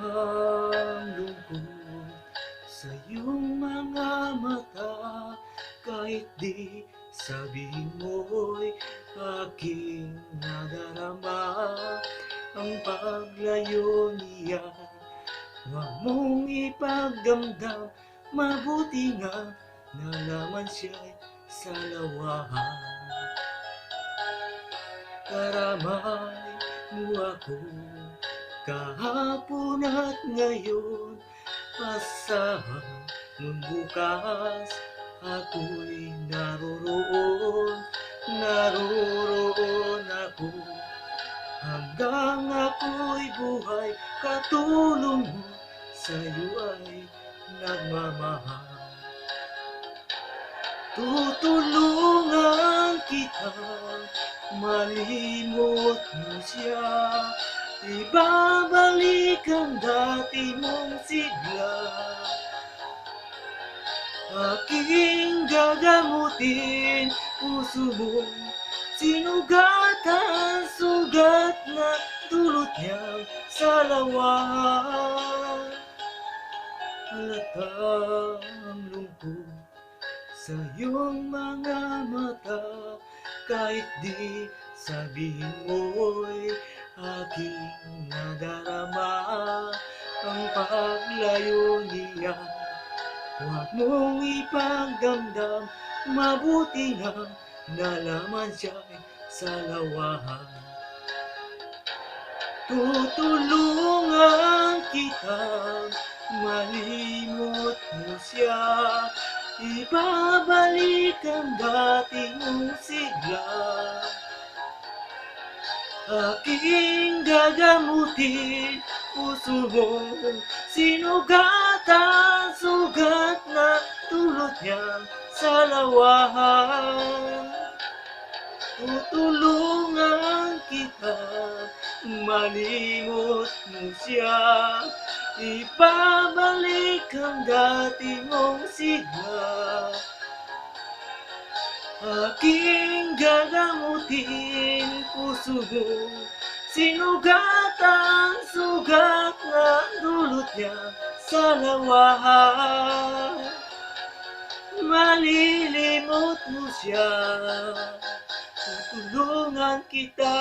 ang lungkot sa iyong mga mata. Kahit di sabihin mo'y aking nadarama. Ang paglayo niya huwag mong ipagdamdam. Mabuti nga nalaman siya'y sa lawahan. Karamay mo ako kahapon at ngayon. Asahan nung bukas ako'y naroroon ako. Hanggang ako'y buhay, katulong mo sa'yo ay nagmamahal. Tutulungan kita, malimot mo siya. Ibabalik ang dati mong sigla. Aking gagamutin puso mong sinugatan, sugat na dulot niyang salawan. Halata ang lungkot sa iyong mga mata. Kahit di sabihin mo'y aking nadarama. Ang paglayo niya huwag mong ipagdamdam. Mabuti nga nalaman siya'y sa lawahan. Tutulungan kita, malimot mo siya. Ibabalik ang dati mong sigla. Aking gagamutin puso mong sinugatan, sugat na dulot niyang salawahan. Tutulungan kita, malimot mo siya. Ibabalik ang dati mong sigla. Aking gagamutin puso mo sinugatan, sugat na dulot niya sa lawahan. Malilimot mo siya, tutulungan kita.